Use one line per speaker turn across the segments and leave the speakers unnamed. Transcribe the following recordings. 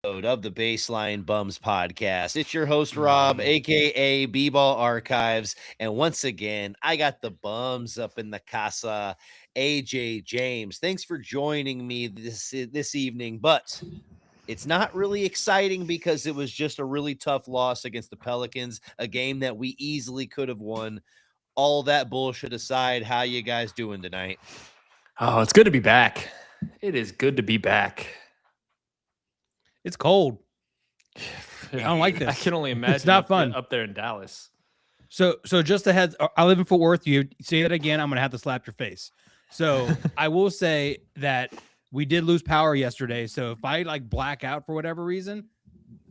Of the Baseline Bums podcast. It's your host, Rob, aka B-Ball Archives. And once again, I got the bums up in the casa, AJ James. Thanks for joining me this evening. But it's not really exciting because it was just a really tough loss against the Pelicans, a game that we easily could have won. All that bullshit aside, how you guys doing tonight?
Oh, it's good to be back. It is good to be back.
It's cold. I don't like this.
I can only imagine
it's not fun
up there in Dallas.
So just a heads. I live in Fort Worth. You say that again, I'm gonna have to slap your face. So I will say that we did lose power yesterday. So if I black out for whatever reason,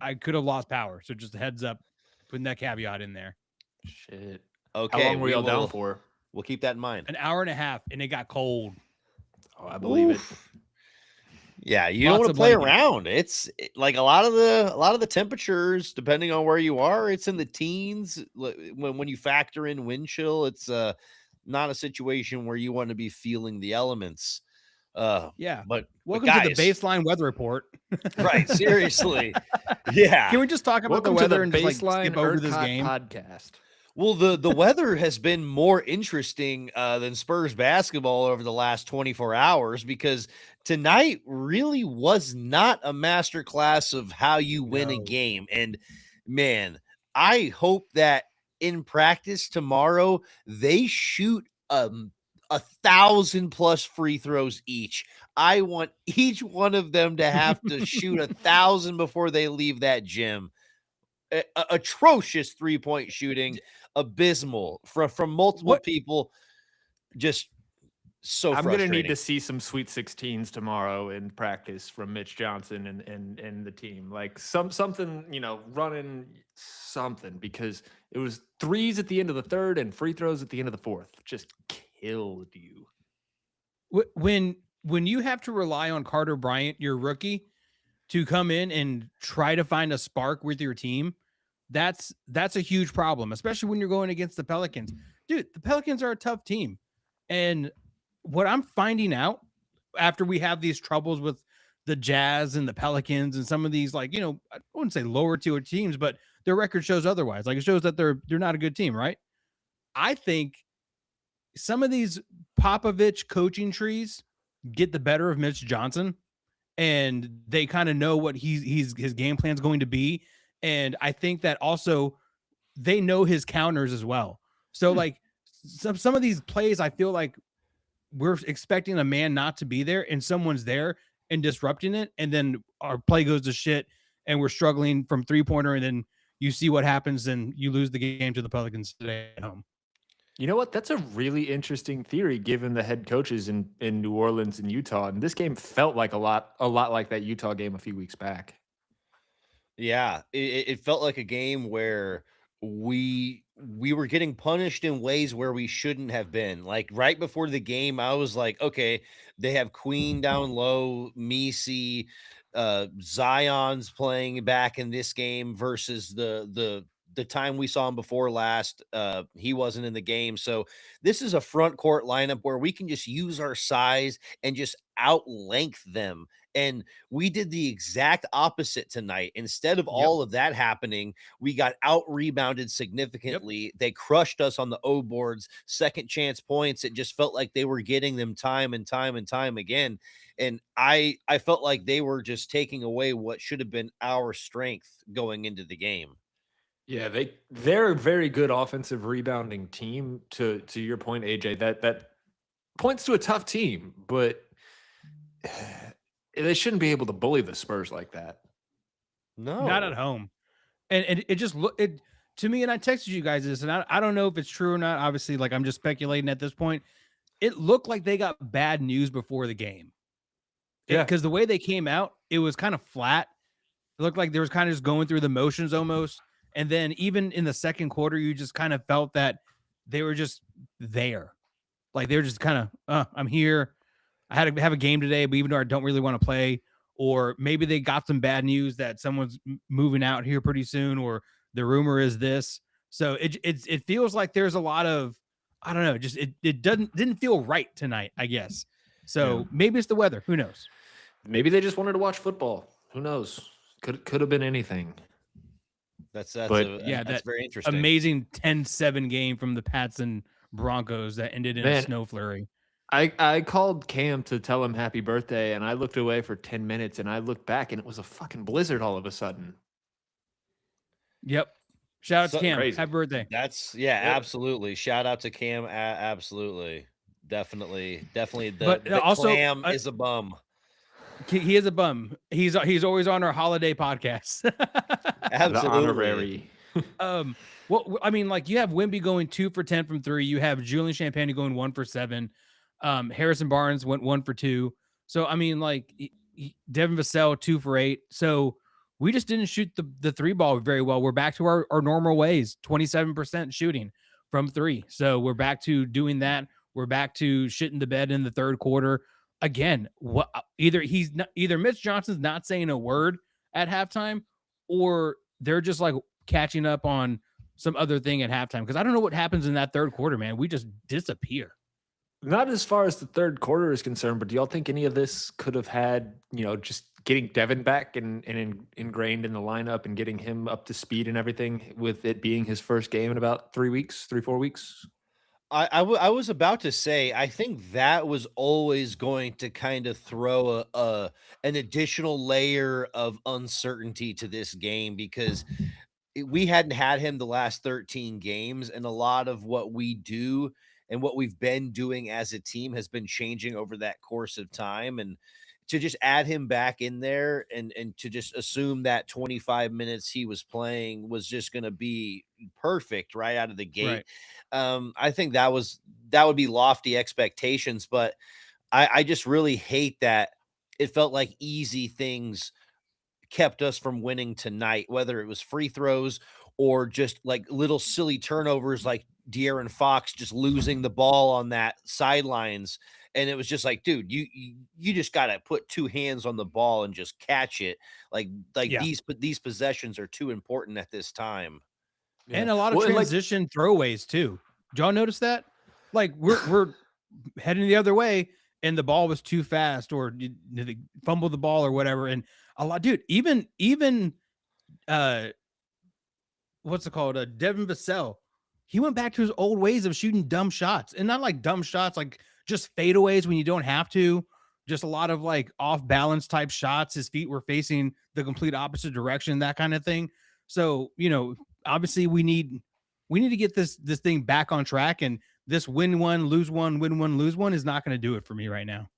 I could have lost power. So just a heads up, putting that caveat in there.
Shit.
Okay.
How long were y'all down for?
We'll keep that in mind.
An hour and a half, and it got cold.
Oh, I believe it.
Yeah, you don't want to play around. It's like a lot of the temperatures, depending on where you are, it's in the teens. When you factor in wind chill, it's not a situation where you want to be feeling the elements.
Yeah,
but
welcome
guys,
to the baseline weather report.
Right, seriously. Yeah.
Can we just talk about
welcome
the weather
to the
and just
baseline
skip over this game
podcast?
Well, the weather has been more interesting than Spurs basketball over the last 24 hours because tonight really was not a masterclass of how you win a game. And man, I hope that in practice tomorrow, they shoot 1,000+ free throws each. I want each one of them to have to shoot 1,000 before they leave that gym. Atrocious 3-point shooting, abysmal from multiple people. Just so
I'm
frustrating.
Gonna need to see some Sweet 16s tomorrow in practice from Mitch Johnson and the team. Like something, running something, because it was threes at the end of the third and free throws at the end of the fourth. Just killed you.
When you have to rely on Carter Bryant, your rookie, to come in and try to find a spark with your team, that's a huge problem, especially when you're going against the Pelicans. Dude, the Pelicans are a tough team. And what I'm finding out after we have these troubles with the Jazz and the Pelicans and some of these, I wouldn't say lower tier teams, but their record shows otherwise. Like, it shows that they're not a good team, right? I think some of these Popovich coaching trees get the better of Mitch Johnson, and they kind of know what his game plan is going to be. And I think that also they know his counters as well. So some of these plays, I feel like we're expecting a man not to be there and someone's there and disrupting it. And then our play goes to shit and we're struggling from 3-pointer. And then you see what happens and you lose the game to the Pelicans today at home.
You know what? That's a really interesting theory, given the head coaches in New Orleans and Utah. And this game felt like a lot like that Utah game a few weeks back.
Yeah, it felt like a game where we were getting punished in ways where we shouldn't have been. Like right before the game, I was like, okay, they have Queen down low, Misi, Zion's playing back in this game versus the time we saw him before last. He wasn't in the game. So this is a front court lineup where we can just use our size and just outlength them. And we did the exact opposite tonight. Instead of all of that happening, we got out rebounded significantly. They crushed us on the O boards, second chance points. It just felt like they were getting them time and time and time again. And I felt like they were just taking away what should have been our strength going into the game.
Yeah, they're a very good offensive rebounding team. To your point, AJ, that points to a tough team, but they shouldn't be able to bully the Spurs like that.
No, not at home. And it just it to me. And I texted you guys this, and I don't know if it's true or not. Obviously, I'm just speculating at this point. It looked like they got bad news before the game. Yeah, because the way they came out, it was kind of flat. It looked like they was kind of just going through the motions almost. And then even in the second quarter, you just kind of felt that they were just there. Like they were just kind of, I'm here. I had to have a game today, but even though I don't really want to play, or maybe they got some bad news that someone's moving out here pretty soon, or the rumor is this. So it feels like there's a lot of, I don't know, just it didn't feel right tonight, I guess. So maybe it's the weather. Who knows?
Maybe they just wanted to watch football. Who knows? Could have been anything.
That's
That
very interesting.
amazing 10-7 game from the Pats and Broncos that ended in a snow flurry.
I called Cam to tell him happy birthday, and I looked away for 10 minutes, and I looked back, and it was a fucking blizzard all of a sudden.
Yep. Shout out to Cam.
Crazy.
Happy birthday.
That's absolutely. Shout out to Cam. Absolutely. Definitely. The
also,
clam is a bum.
He is a bum. He's always on our holiday podcast.
Absolutely.
The honorary.
Well, I mean, like you have Wemby going 2 for 10 from 3. You have Julian Champagnie going 1 for 7. Harrison Barnes went 1 for 2. So I mean, like Devin Vassell 2 for 8. So we just didn't shoot the 3 ball very well. We're back to our normal ways, 27% shooting from 3. So we're back to doing that. We're back to shitting the bed in the third quarter. Again, either Mitch Johnson's not saying a word at halftime, or they're just like catching up on some other thing at halftime. Because I don't know what happens in that third quarter, man. We just disappear.
Not as far as the third quarter is concerned, but do y'all think any of this could have had, just getting Devin back and ingrained in the lineup and getting him up to speed and everything, with it being his first game in about 4 weeks?
I was about to say, I think that was always going to kind of throw an additional layer of uncertainty to this game, because we hadn't had him the last 13 games, and a lot of what we do and what we've been doing as a team has been changing over that course of time. And to just add him back in there and to just assume that 25 minutes he was playing was just going to be perfect right out of the gate. Right. I think that would be lofty expectations, but I just really hate that it felt like easy things kept us from winning tonight, whether it was free throws or just like little silly turnovers, like De'Aaron Fox just losing the ball on that sidelines. And it was just like, dude, you just got to put 2 hands on the ball and just catch it. These possessions are too important at this time.
Yeah. And a lot of transition throwaways too. Did y'all notice that? Like we're heading the other way and the ball was too fast, or did they fumble the ball or whatever. And a lot, dude, even what's it called? Devin Vassell. He went back to his old ways of shooting dumb shots, and not like dumb shots, like just fadeaways when you don't have to, just a lot of like off balance type shots. His feet were facing the complete opposite direction, that kind of thing. So, obviously we need to get this thing back on track, and this win one, lose one, win one, lose one is not going to do it for me right now.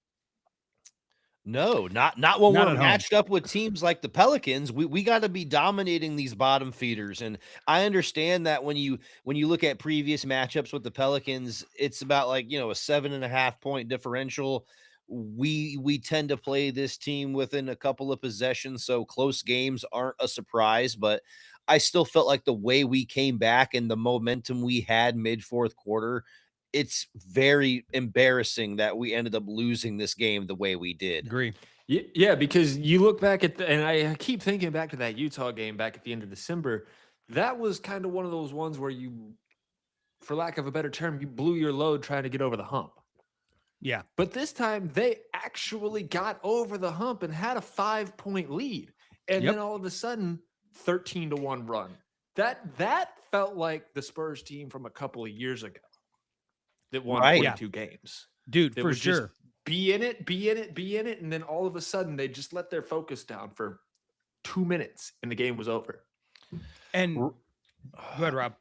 No, not when we're matched up with teams like the Pelicans. We got to be dominating these bottom feeders. And I understand that when you look at previous matchups with the Pelicans, it's about like, a 7.5 point differential. We tend to play this team within a couple of possessions, so close games aren't a surprise, but I still felt like the way we came back and the momentum we had mid fourth quarter, it's very embarrassing that we ended up losing this game the way we did.
Agree.
Yeah, because you look back at and I keep thinking back to that Utah game back at the end of December. That was kind of one of those ones where you, for lack of a better term, you blew your load trying to get over the hump.
Yeah.
But this time they actually got over the hump and had a 5-point lead. And then all of a sudden, 13-1 run. That felt like the Spurs team from a couple of years ago that won 42 games.
Dude, for sure.
Be in it. And then all of a sudden they just let their focus down for 2 minutes and the game was over.
And go ahead, Rob.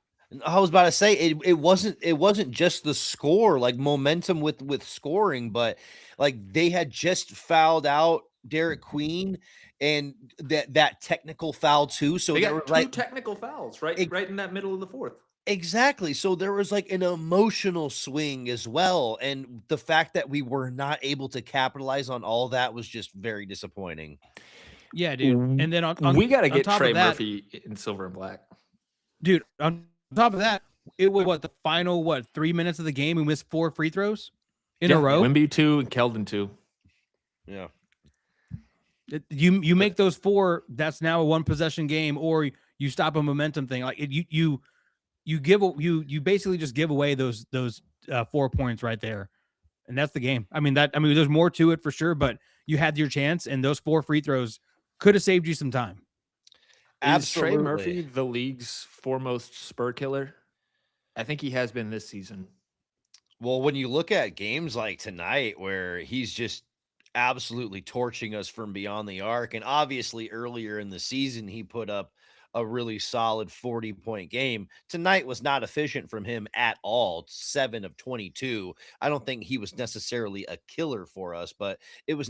I was about to say it wasn't just the score, like momentum with scoring, but like they had just fouled out Derek Queen and that technical foul too. So
they
there
got
were
two technical fouls right in that middle of the fourth.
Exactly. So there was like an emotional swing as well. And the fact that we were not able to capitalize on all that was just very disappointing.
Yeah, dude. And then
we got to get Trey Murphy in silver and black.
Dude, on top of that, it was the final 3 minutes of the game. We missed 4 free throws in a row.
Wemby 2 and Keldon 2.
Yeah.
You make those 4, that's now a 1 possession game, or you stop a momentum thing. Like you basically just give away those 4 points right there. And that's the game. I mean, there's more to it for sure, but you had your chance and those 4 free throws could have saved you some time.
Is Trey Murphy
Absolutely.
the league's foremost spur killer? I think he has been this season.
Well, when you look at games like tonight where he's just absolutely torching us from beyond the arc, and obviously earlier in the season, he put up a really solid 40-point game. Tonight was not efficient from him at all. 7 of 22. I don't think he was necessarily a killer for us, but it was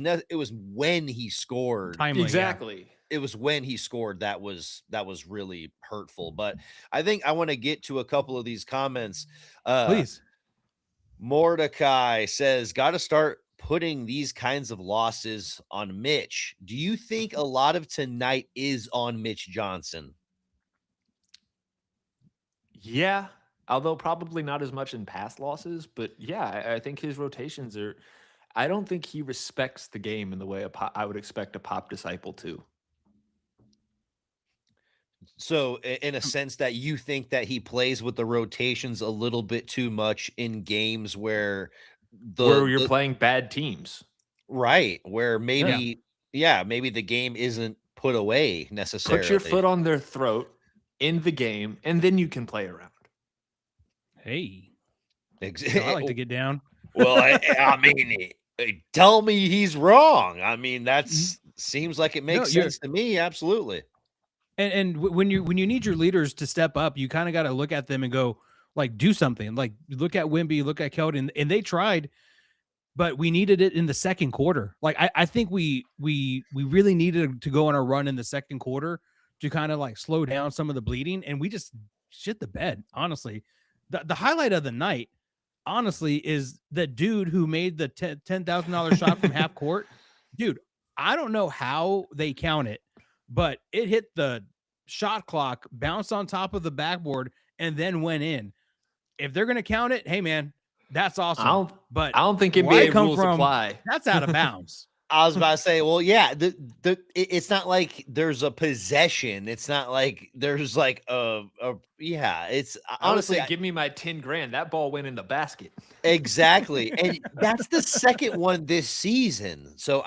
when he scored.
Timely, yeah.
Exactly.
It was when he scored that was really hurtful. But I think I want to get to a couple of these comments.
Please.
Mordecai says, got to start putting these kinds of losses on Mitch. Do you think a lot of tonight is on Mitch Johnson?
Yeah, although probably not as much in past losses, but yeah, I think his rotations are. I don't think he respects the game in the way I would expect a pop disciple to.
So, in a sense, that you think that he plays with the rotations a little bit too much in games where
Where you're
the
playing bad teams.
right, where
Yeah.
maybe the game isn't put away
Put your
necessarily.
foot on their throat in the game, and then you can play around.
Hey,
Ex-
I like to get down.
Well, I mean, tell me he's wrong. I mean, that's seems like it makes
you're-
sense to me. Absolutely.
When you need your leaders to step up, you kind of got to look at them and go, like, do something. Like, look at Wimby, look at Keldon, and they tried, but we needed it in the second quarter. Like, I think we really needed to go on a run in the second quarter to kind of like slow down some of the bleeding, and we just shit the bed. Honestly, the highlight of the night, honestly, is the dude who made the $10,000 shot from half court. Dude, I don't know how they count it, but it hit the shot clock, bounced on top of the backboard, and then went in. If they're gonna count it, hey man, that's awesome. But
I don't think
where I
NBA
come
rules
from,
apply.
that's out of bounds.
I was about to say, well, yeah, it's not like there's a possession. It's not like there's like yeah. It's honestly,
Honestly, give me my 10 grand. That ball went in the basket.
exactly, and that's the second one this season. So,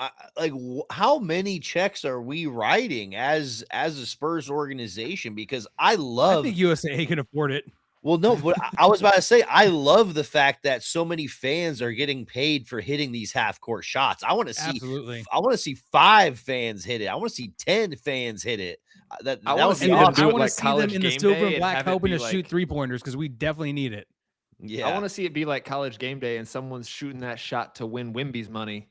how many checks are we writing as a Spurs organization? Because I
I
love.
think USA can afford it.
Well, no, but I was about to say, I love the fact that so many fans are getting paid for hitting these half court shots. I want to see,
Absolutely.
I want to see 5 fans hit it. I want to see 10 fans hit it. That
I
that
wanna
would
see
be
them
awesome.
do
I
it
want
like
to see them
college
in the
game
silver
day
and
and
black
have it
helping
be
us shoot
like-
3-pointers because we definitely need it.
Yeah,
I want to see it be like college game day and someone's shooting that shot to win Wimby's money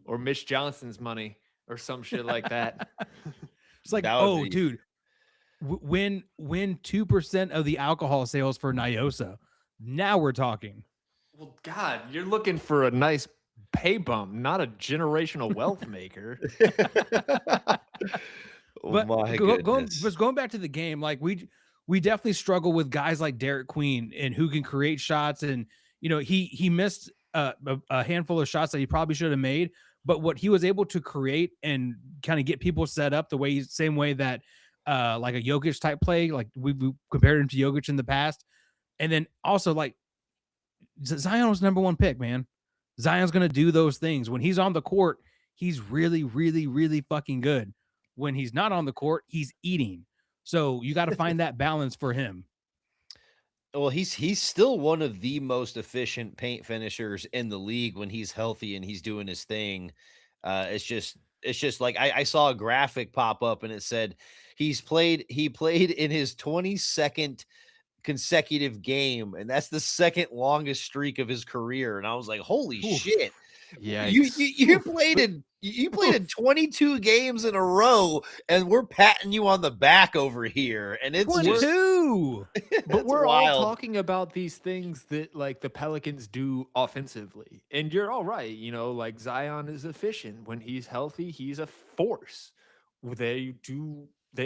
or Mitch Johnson's money or some shit like that.
It's like,
That would
oh,
be-
dude, win 2% of the alcohol sales for Nyosa. Now we're talking.
Well, God, you're looking for a nice pay bump, not a generational wealth maker.
Oh
But
my
going
goodness.
going back to the game, like we definitely struggle with guys like Derek Queen and who can create shots, and he missed a handful of shots that he probably should have made, but what he was able to create and kind of get people set up the way same way that like a Jokic type play, like we compared him to Jokic in the past, and then also like Zion was number 1 pick, man. Zion's gonna do those things when he's on the court. He's really, really, really fucking good. When he's not on the court, he's eating. So you got to find that balance for him.
Well, he's still one of the most efficient paint finishers in the league when he's healthy and he's doing his thing. It's just like I saw a graphic pop up and it said he played in his 22nd consecutive game, and that's the second longest streak of his career. And I was like, holy
Oof.
shit.
Yeah,
You played in 22 games in a row, and we're patting you on the back over here. And it's just
22.
but
it's
we're
wild.
all talking about these things that like the Pelicans do offensively. And you're all right, like Zion is efficient. When he's healthy, he's a force. They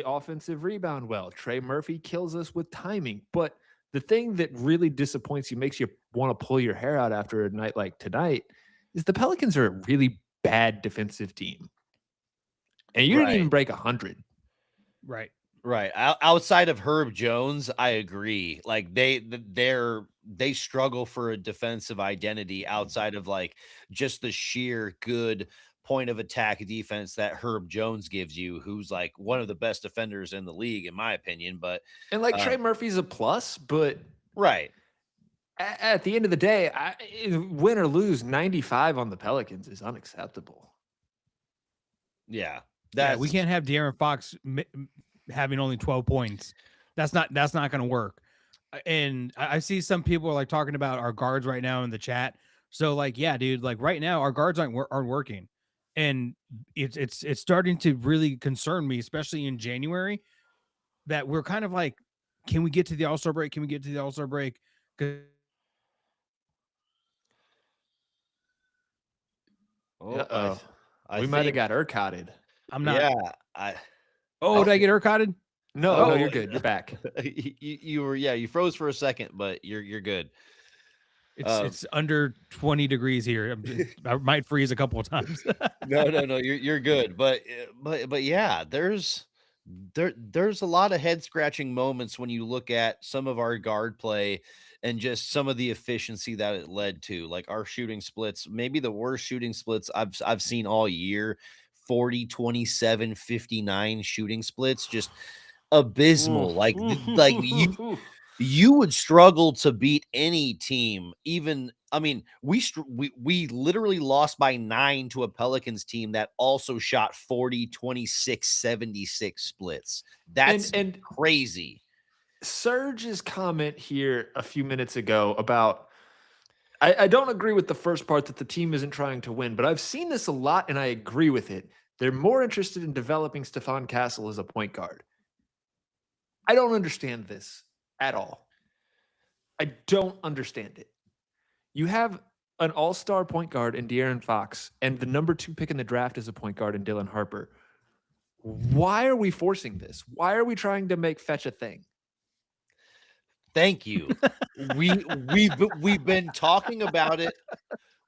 offensive rebound well. Trey Murphy kills us with timing. But the thing that really disappoints you, makes you want to pull your hair out after a night like tonight, is the Pelicans are a really bad defensive team. And you didn't even
Right.
break 100.
Right.
Right. Outside of Herb Jones, I agree. Like they struggle for a defensive identity outside of like just the sheer good point of attack defense that Herb Jones gives you, who's like one of the best defenders in the league, in my opinion. But
And like Trey Murphy's a plus, but
right.
at the end of the day, win or lose, 95 on the Pelicans is unacceptable.
Yeah.
Yeah, we can't have De'Aaron Fox having only 12 points. That's not going to work. And I see some people are like talking about our guards right now in the chat. So like, yeah, dude, like right now our guards aren't working, and it's starting to really concern me, especially in January, that we're kind of like, can we get to the All-Star break? Can we get to the All-Star break?
We might have got Urquhatted.
I'm not.
Yeah.
Did I get Urquhatted?
No, you're good. You're back.
You froze for a second, but you're good.
It's under 20 degrees here. I might freeze a couple of times.
No, you're good. But yeah, there's a lot of head scratching moments when you look at some of our guard play and just some of the efficiency that it led to. Like our shooting splits, maybe the worst shooting splits I've seen all year. 40, 27, 59 shooting splits, just abysmal. Like you would struggle to beat any team. Even, I mean, we literally lost by 9 to a Pelicans team that also shot 40, 26, 76 splits. That's and crazy.
Serge's comment here a few minutes ago about, I don't agree with the first part that the team isn't trying to win, but I've seen this a lot and I agree with it. They're more interested in developing Stephon Castle as a point guard. I don't understand this at all. I don't understand it. You have an all-star point guard in De'Aaron Fox, and the number 2 pick in the draft is a point guard in Dylan Harper. Why are we forcing this? Why are we trying to make fetch a thing?
Thank you. We've been talking about it.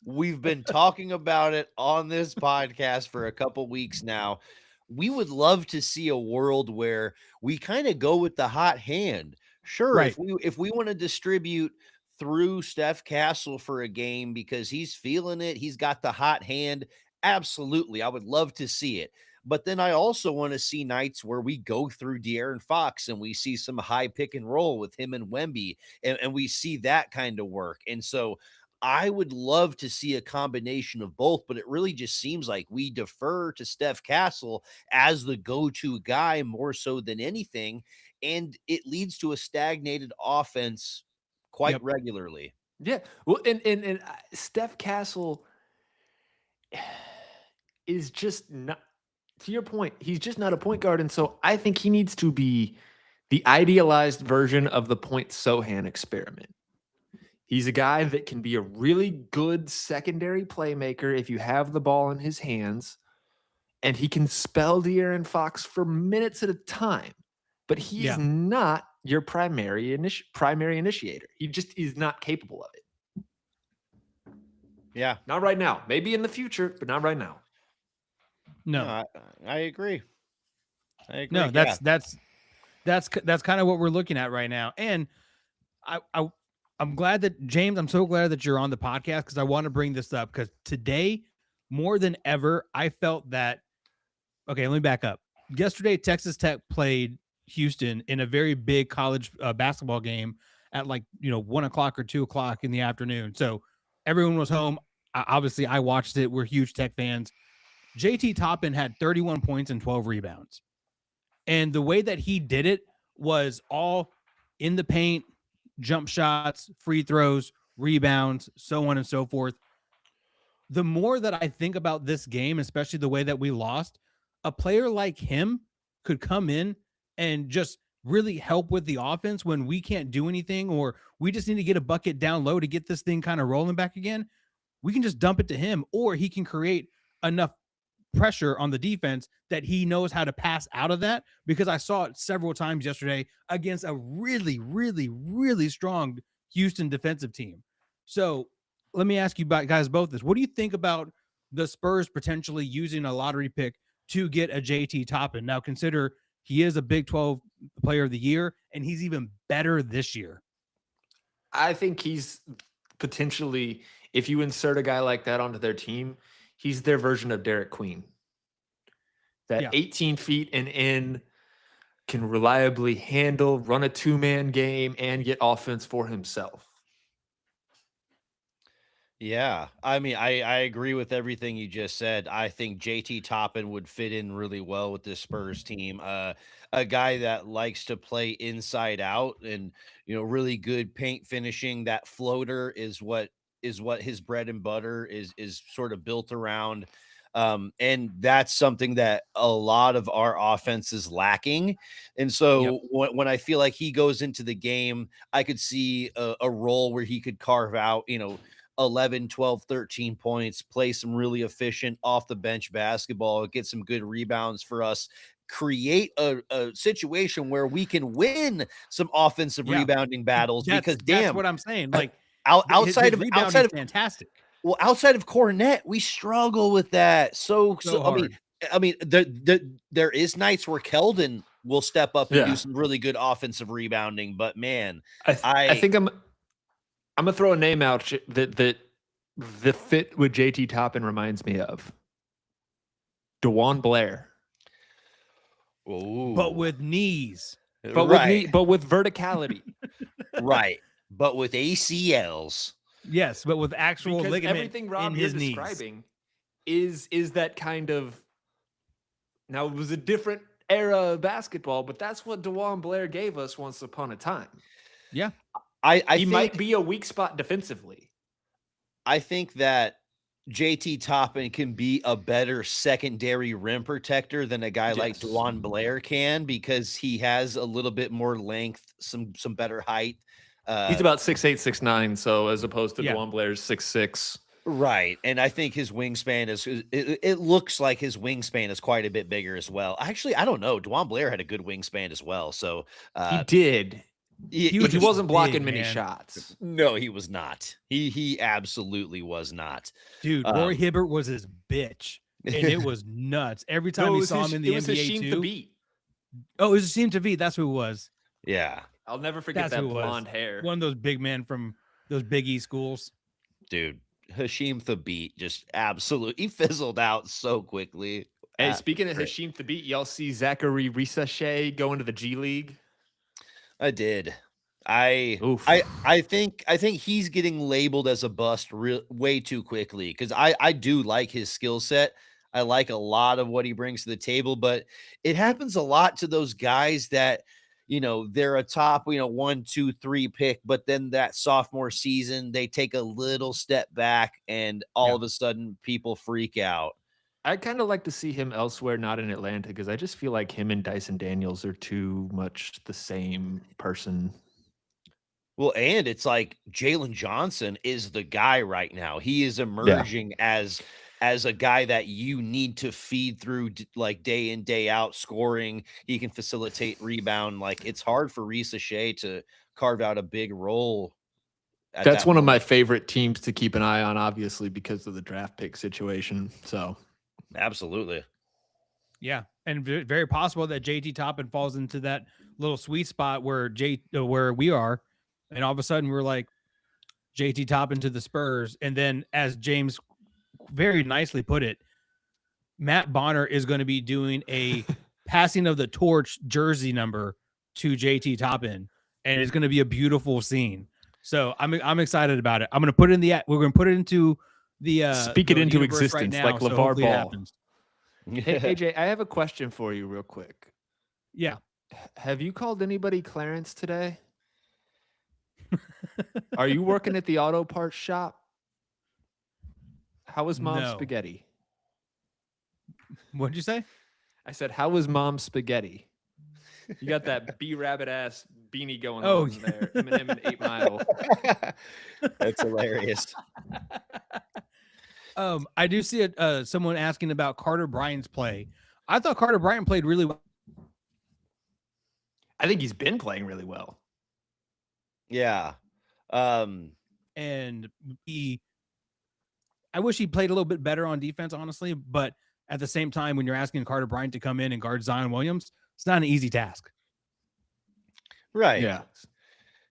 We've been talking about it on this podcast for a couple weeks now. We would love to see a world where we kind of go with the hot hand. Sure,
right.
if we want to distribute through Steph Castle for a game because he's feeling it, he's got the hot hand. Absolutely, I would love to see it. But then I also want to see nights where we go through De'Aaron Fox and we see some high pick and roll with him and Wemby, and we see that kind of work. And so I would love to see a combination of both, but it really just seems like we defer to Steph Castle as the go-to guy more so than anything, and it leads to a stagnated offense quite regularly.
Yeah. Well, and Steph Castle is just not, to your point, he's just not a point guard. And so I think he needs to be the idealized version of the Point Sohan experiment. He's a guy that can be a really good secondary playmaker if you have the ball in his hands, and he can spell De'Aaron Fox for minutes at a time, but he's not your primary initiator. He just is not capable of it.
Yeah.
Not right now. Maybe in the future, but not right now.
No,
I agree.
No, that's kind of what we're looking at right now. And I'm glad that James, I'm so glad that you're on the podcast, because I want to bring this up, because today, more than ever, I felt that, okay, let me back up. Yesterday, Texas Tech played Houston in a very big college basketball game at 1 o'clock or 2 o'clock in the afternoon. So everyone was home. Obviously, I watched it. We're huge Tech fans. JT Toppin had 31 points and 12 rebounds. And the way that he did it was all in the paint, jump shots, free throws, rebounds, so on and so forth. The more that I think about this game, especially the way that we lost, a player like him could come in and just really help with the offense when we can't do anything, or we just need to get a bucket down low to get this thing kind of rolling back again. We can just dump it to him, or he can create enough pressure on the defense that he knows how to pass out of that, because I saw it several times yesterday against a really, really, really strong Houston defensive team. So let me ask you guys both this. What do you think about the Spurs potentially using a lottery pick to get a JT Toppin? Now, consider he is a Big 12 player of the year, and he's even better this year.
I think he's potentially, if you insert a guy like that onto their team, He's their version of Derek Queen. That
Yeah.
18 feet and in, can reliably handle, run a two-man game, and get offense for himself.
Yeah, I mean, I agree with everything you just said. I think JT Toppin would fit in really well with this Spurs team. A guy that likes to play inside out and really good paint finishing. That floater is what his bread and butter is sort of built around. And that's something that a lot of our offense is lacking. And
Yep.
so when I feel like he goes into the game, I could see a role where he could carve out, 11, 12, 13 points, play some really efficient off the bench basketball, get some good rebounds for us, create a situation where we can win some offensive
Yeah.
rebounding battles because
That's
damn,
what I'm saying. Like
outside
his
of
rebounding is fantastic.
outside of Cornette, we struggle with that. So
So
I mean,
hard.
there is nights where Keldon will step up and do
Yeah.
some really good offensive rebounding, but man,
I think I'm gonna throw a name out that the fit with JT Toppin reminds me of DeJuan Blair,
But with knees.
but
right,
with verticality.
right, but with ACLs.
Yes, but with actual
Because
ligament
everything Rob
in
you're
his knees.
describing is that kind of. Now it was a different era of basketball, but that's what DeJuan Blair gave us once upon a time.
Yeah.
I
He
think
might be a weak spot defensively.
I think that JT Toppin can be a better secondary rim protector than a guy like
Yes.
DeJuan Blair can because he has a little bit more length, some better height.
He's about 6'8", 6'9", so as opposed to
Yeah.
DeJuan Blair's 6'6".
Right, and I think his wingspan it looks like his wingspan is quite a bit bigger as well. Actually, I don't know. DeJuan Blair had a good wingspan as well, so
He did,
he
but he
just
wasn't blocking
big,
many
man.
shots.
no, he was not. He absolutely was not.
Dude, Roy Hibbert was his bitch. And it was nuts. Every time he saw him in the
it was
NBA
Hashim
too.
Thabit.
Oh, it was Hashim Thabit. That's who it was.
Yeah,
I'll never forget
That's
that
who it was.
blonde hair.
One of those big men from those Big E schools.
dude. Hashim Thabit just absolutely fizzled out so quickly.
Hey, speaking of
Great.
Hashim Thabit, y'all see Zachary Risachet going to the G League?
I did. I
Oof.
I think he's getting labeled as a bust way too quickly because I do like his skill set. I like a lot of what he brings to the table, but it happens a lot to those guys that they're a top 1, 2, 3 pick, but then that sophomore season they take a little step back and all
Yeah.
of a sudden people freak out.
I'd kind of like to see him elsewhere, not in Atlanta, because I just feel like him and Dyson Daniels are too much the same person.
Well, and it's like Jalen Johnson is the guy right now. He is emerging as a guy that you need to feed through like day in, day out scoring. He can facilitate rebound. Like it's hard for Risachet to carve out a big role.
That's one of my favorite teams to keep an eye on, obviously, because of the draft pick situation. So
Absolutely.
Yeah. And very possible that JT Toppin falls into that little sweet spot where where we are. And all of a sudden we're like JT Toppin to the Spurs. And then as James very nicely put it, Matt Bonner is going to be doing a passing of the torch jersey number to JT Toppin. And it's going to be a beautiful scene. So I'm excited about it. I'm going to put it in we're going to put it into the
speak it
the
into
universe
existence
right now,
like
so
LeVar
hopefully it
Ball.
happens.
Hey, AJ, I have a question for you real quick.
Yeah.
Have you called anybody Clarence today? Are you working at the auto parts shop? How was mom's
No.
spaghetti?
What'd you say?
I said, how was mom's spaghetti? You got that B-rabbit ass beanie going
Oh,
on there. Eminem and 8 Mile.
That's hilarious.
I do see it. Someone asking about Carter Bryant's play. I thought Carter Bryant played really well.
I think he's been playing really well.
Yeah.
And I wish he played a little bit better on defense, honestly. But at the same time, when you're asking Carter Bryant to come in and guard Zion Williams, it's not an easy task.
Right.
Yeah.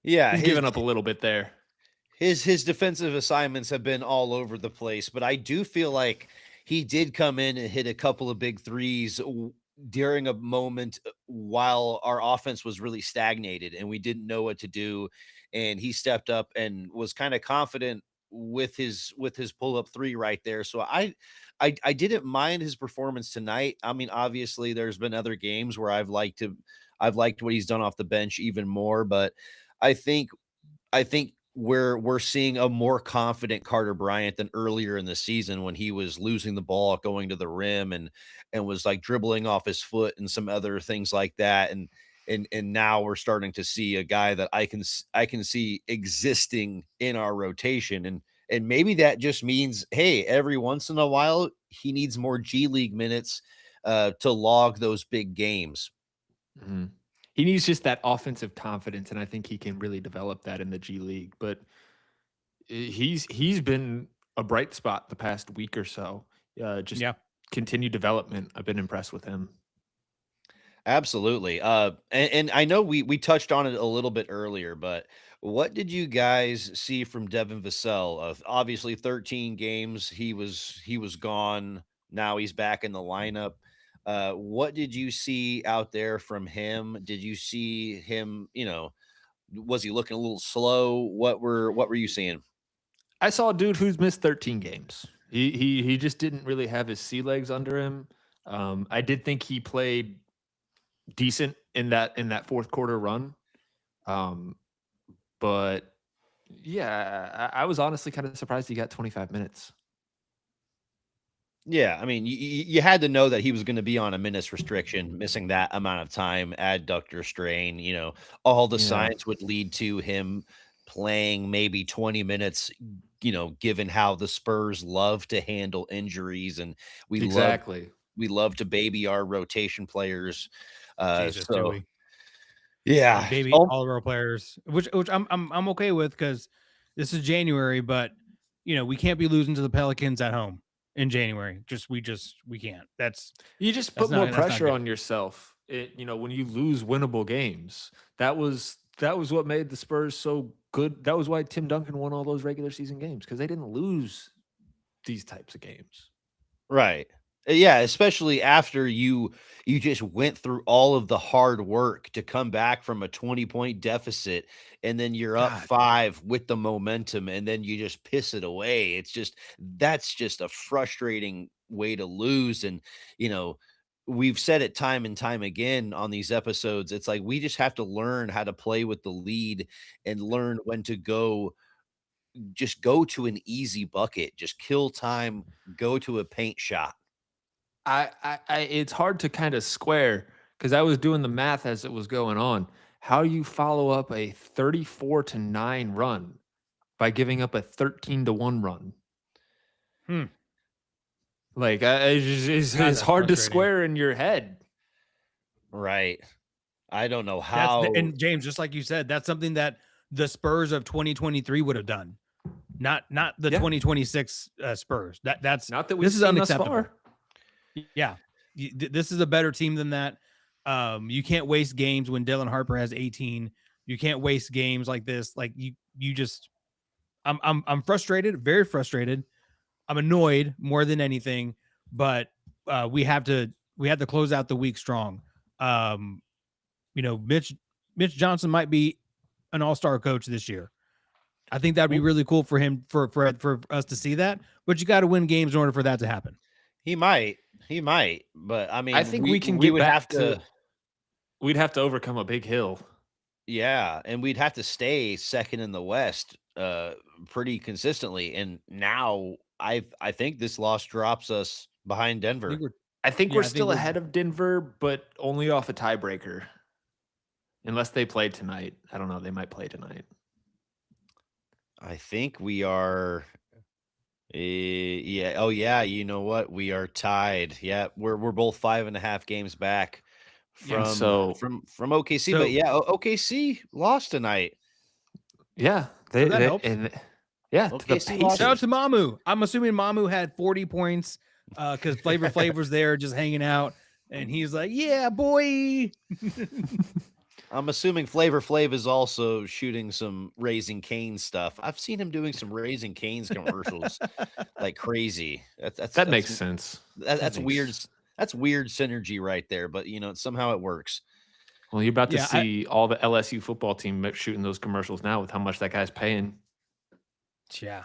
Yeah.
He's given up a little bit there.
His defensive assignments have been all over the place, but I do feel like he did come in and hit a couple of big threes during a moment while our offense was really stagnated and we didn't know what to do. And he stepped up and was kind of confident with his pull up three right there. So I didn't mind his performance tonight. I mean, obviously there's been other games where I've liked what he's done off the bench even more, but I think I think we're seeing a more confident Carter Bryant than earlier in the season when he was losing the ball going to the rim and was like dribbling off his foot and some other things like that. And now we're starting to see a guy that I can see existing in our rotation. And maybe that just means, hey, every once in a while he needs more G League minutes to log those big games.
Mhm. He needs just that offensive confidence, and I think he can really develop that in the G League. But he's been a bright spot the past week or so. Just
Yeah.
continued development. I've been impressed with him.
Absolutely. And I know we touched on it a little bit earlier, but what did you guys see from Devin Vassell? Obviously, 13 games. He was gone. Now he's back in the lineup. What did you see out there from him? Did you see him? Was he looking a little slow? What were you seeing?
I saw a dude who's missed 13 games. He just didn't really have his sea legs under him. I did think he played decent in that fourth quarter run. Um, but yeah, I was honestly kind of surprised he got 25 minutes.
Yeah, I mean, you had to know that he was going to be on a minutes restriction, missing that amount of time, adductor strain. All the
Yeah,
signs would lead to him playing maybe 20 minutes. Given how the Spurs love to handle injuries, and we love
exactly.
we love to baby our rotation players.
Jesus, do
So
we? We
yeah,
baby all of our players, which I'm okay with because this is January, but we can't be losing to the Pelicans at home in January. We can't.
You just put more
That's not
pressure
good.
on yourself. When you lose winnable games, that was what made the Spurs so good. That was why Tim Duncan won all those regular season games because they didn't lose these types of games.
right. Yeah, especially after you just went through all of the hard work to come back from a 20-point deficit, and then you're up
God,
5 with the momentum, and then you just piss it away. That's just a frustrating way to lose. And, you know, we've said it time and time again on these episodes. It's like we just have to learn how to play with the lead and learn when to go to an easy bucket, just kill time, go to a paint shot.
it's hard to kind of square because I was doing the math as it was going on. How do you follow up a 34-9 run by giving up a 13-1 run?
Hmm.
Like
God,
it's
that's
hard to
frustrating.
square in your head.
Right. I don't know how.
And James, just like you said, that's something that the Spurs of 2023 would have done, not the
Yeah.
2026 Spurs. That's
Not that we've
this is
seen thus
unacceptable.
far.
Yeah, this is a better team than that. You can't waste games when Dylan Harper has 18. You can't waste games like this. Like you just, I'm frustrated, very frustrated. I'm annoyed more than anything, but we have to close out the week strong. Mitch Johnson might be an all-star coach this year. I think that'd be really cool for him for us to see that. But you got to win games in order for that to happen.
He might, but I
I
mean,
think
we
we can
we
get
would have
back
to,
to. We'd have to overcome a big hill.
yeah, and we'd have to stay second in the West, pretty consistently. And now I think this loss drops us behind
I think
Denver.
we're
I think
yeah,
we're
I think
still
we're
ahead of Denver, but only off a tiebreaker. Unless they play tonight. I don't know. They might play tonight.
I think we are. Yeah. Oh, yeah. You know what? We are tied. Yeah, we're both 5.5 games back
yeah.
from
So
from OKC. But
So
yeah, OKC lost tonight.
yeah,
so that helps.
and yeah, to the
OKC lost.
Shout out
Pacers.
to Mamu. I'm assuming Mamu had 40 points because Flavor's there just hanging out, and he's like, "Yeah, boy."
I'm assuming Flavor Flav is also shooting some Raising Cane's stuff. I've seen him doing some Raising Cane's commercials like crazy.
That makes sense. That
That's weird.
makes
That's weird synergy right there, but somehow it works.
Well, you're about to
Yeah,
see all the LSU football team shooting those commercials now with how much that guy's paying.
Yeah.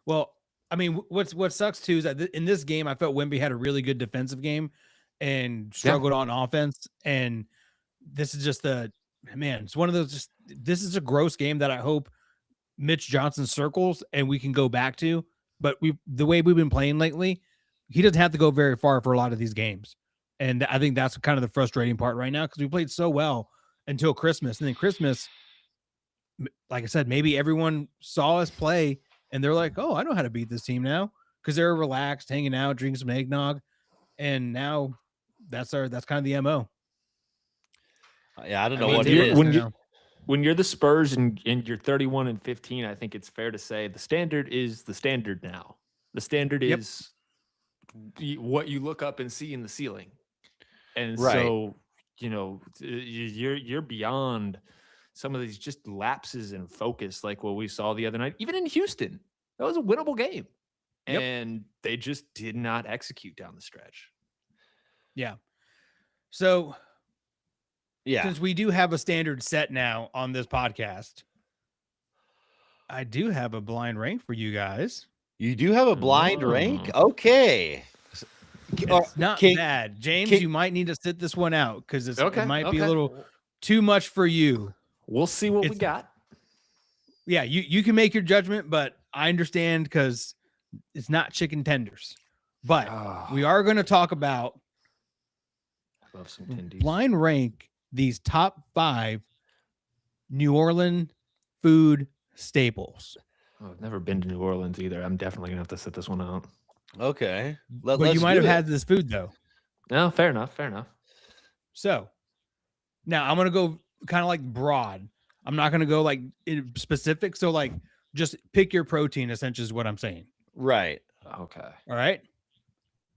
Well, I mean, what sucks too is that in this game, I felt Wemby had a really good defensive game and struggled on offense. And this is just it's one of those. This is a gross game that I hope Mitch Johnson circles and we can go back to. But the way we've been playing lately, he doesn't have to go very far for a lot of these games. And I think that's kind of the frustrating part right now because we played so well until Christmas. And then Christmas, like I said, maybe everyone saw us play and they're like, oh, I know how to beat this team now because they're relaxed, hanging out, drinking some eggnog. And now that's kind of the MO.
Yeah, I don't know
mean,
what
it
it
is.
is.
When you're the Spurs and you're 31-15, I think it's fair to say the standard is the standard now. The standard is what you look up and see in the ceiling. And
Right.
so, you're beyond some of these just lapses in focus, like what we saw the other night, even in Houston. That was a winnable game.
Yep.
And they just did not execute down the stretch.
Yeah. So,
Yeah.
since we do have a standard set now on this podcast, I do have a blind rank for you guys.
You do have a blind rank?
Oh.
Okay.
It's not bad. James, you might need to sit this one out because it might be a little too much for you.
We'll see what we got.
Yeah, you can make your judgment, but I understand because it's not chicken tenders. But we are going to talk about
I love some tendies.
blind rank these top 5 New Orleans food staples.
Oh, I've never been to New Orleans either. I'm definitely gonna have to sit this one out.
Okay.
But you might have had this food though.
No, fair enough. Fair enough.
So now I'm gonna go kind of like broad. I'm not gonna go like specific. So like just pick your protein, essentially is what I'm saying.
Right.
Okay.
All right.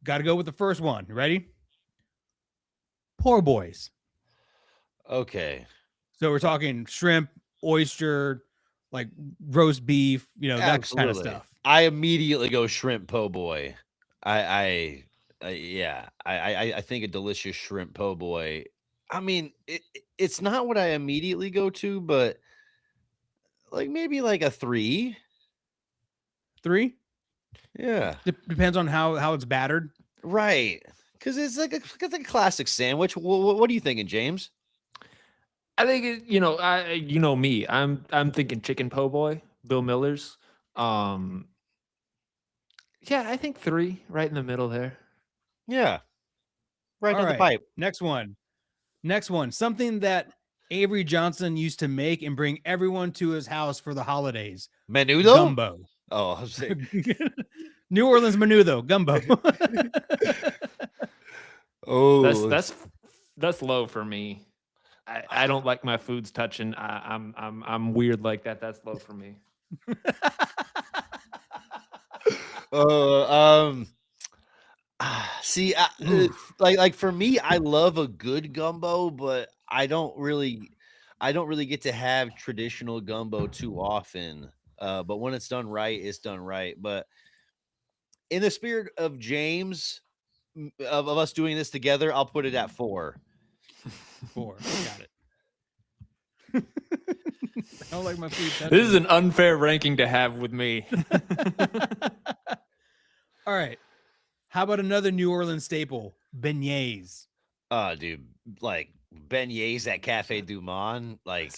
Got to go with the first one. Ready? Poor boys.
Okay.
So we're talking shrimp, oyster, like roast beef, that kind of stuff.
I immediately go shrimp po' boy. I think a delicious shrimp po' boy. I mean, it's not what I immediately go to, but like maybe like a 3.
3?
Yeah.
Depends on how it's battered.
Right. Because it's like a classic sandwich. What are you thinking, James?
I think me. I'm thinking chicken po' boy, Bill Miller's. Yeah, I think 3, right in the middle there.
Yeah. Right on the pipe.
Next one. Something that Avery Johnson used to make and bring everyone to his house for the holidays.
Menudo?
Gumbo.
Oh, I was saying.
New Orleans menudo, gumbo.
Oh,
that's low for me. I don't like my foods touching. I'm weird like that. That's low for me.
See, like for me, I love a good gumbo, but I don't really get to have traditional gumbo too often. But when it's done right, it's done right. But in the spirit of James, of us doing this together, I'll put it at 4.
4. Got it. I don't like my food.
This is an unfair ranking to have with me.
All right. How about another New Orleans staple? Beignets.
Dude, like beignets at Cafe Du Monde, like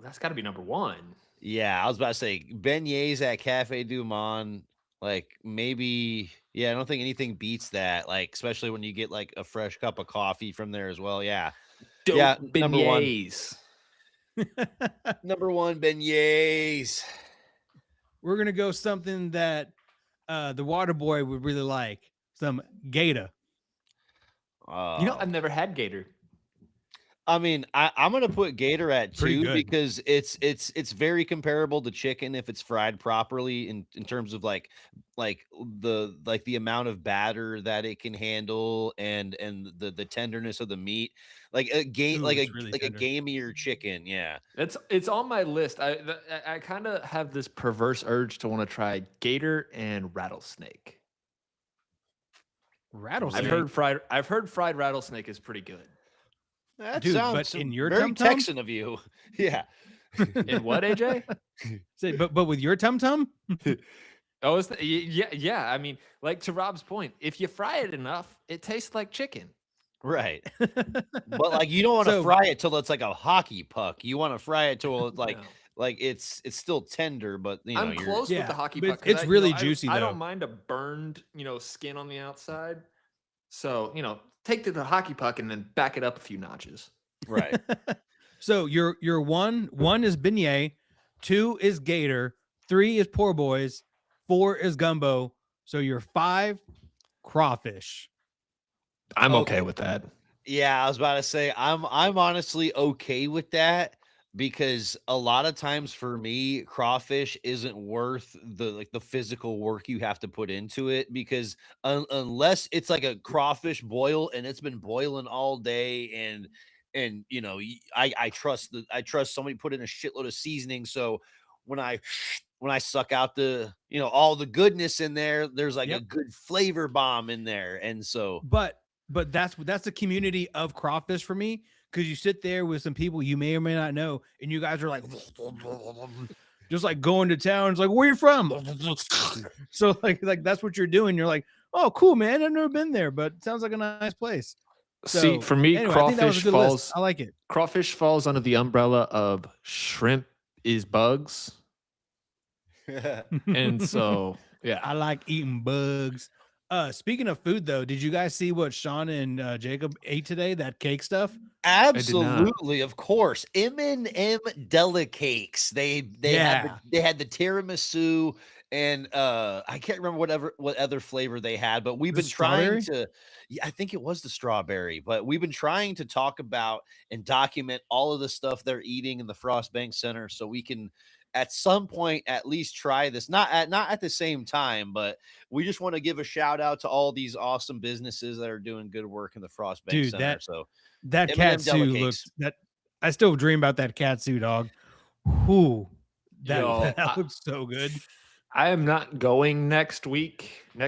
that's gotta be number 1.
Yeah, I was about to say beignets at Cafe Du Monde. Like maybe, I don't think anything beats that. Like, especially when you get like a fresh cup of coffee from there as well. Yeah.
Dope
beignets. Number 1, beignets.
We're gonna go something that the water boy would really like. Some Gator.
I've never had Gator.
I mean, I'm gonna put Gator at
Pretty
2
good.
because it's very comparable to chicken if it's fried properly in terms of the amount of batter that it can handle and the tenderness of the meat. Like a game
Ooh, it's really
like a
tender.
gamier chicken, yeah.
It's on my list. I kind of have this perverse urge to want to try gator and rattlesnake.
Rattlesnake.
I've heard fried rattlesnake is pretty good.
That
Dude, but
sounds
in your
very
tum-tum?
Texan of you. Yeah.
In what, AJ?
Say, but with your tum tum,
Oh, yeah. I mean, like to Rob's point, if you fry it enough, it tastes like chicken.
Right. But like you don't want to
So-
fry it till it's like a hockey puck. You want to fry it till it's
No.
like it's still tender, but you know
I'm
you're
close with
Yeah,
the hockey
but
puck. 'Cause
it's
I-
really
I-
juicy,
I
though.
don't mind a burned, skin on the outside. So, take the hockey puck and then back it up a few notches.
right.
So your one is beignet, 2 is gator, 3 is poor boys, 4 is gumbo. So you're 5 crawfish.
I'm
Okay.
okay with that.
Yeah, I was about to say I'm honestly okay with that because a lot of times for me, crawfish isn't worth the physical work you have to put into it because unless it's like a crawfish boil and it's been boiling all day and I trust somebody put in a shitload of seasoning so when I suck out all the goodness in there, there's like a
Yep.
good flavor bomb in there, and so
But that's the community of crawfish for me, because you sit there with some people you may or may not know, and you guys are like just like going to town. It's like, where you from? So like that's what you're doing. You're like, oh, cool, man. I've never been there, but it sounds like a nice place.
See,
So,
for me,
anyway, I think that was a
crawfish
good
falls.
list. I like it.
Crawfish falls under the umbrella of shrimp is bugs, and so yeah.
I like eating bugs. Speaking of food, though, did you guys see what Sean and Jacob ate today? That cake stuff.
Absolutely, of course. M&M Delicakes.
Yeah.
They had the tiramisu and I can't remember what other flavor they had, but we've
The
been trying
strawberry?
to yeah, I think it was the strawberry, but we've been trying to talk about and document all of the stuff they're eating in the Frost Bank Center so we can at some point at least try this. Not at the same time, but we just want to give a shout out to all these awesome businesses that are doing good work in the Frost Bank
Dude,
Center. So
that
M&M
katsu
Delicakes.
looks that I still dream about that katsu, dog. Whoo,
Yo,
that looks so good.
I am not going next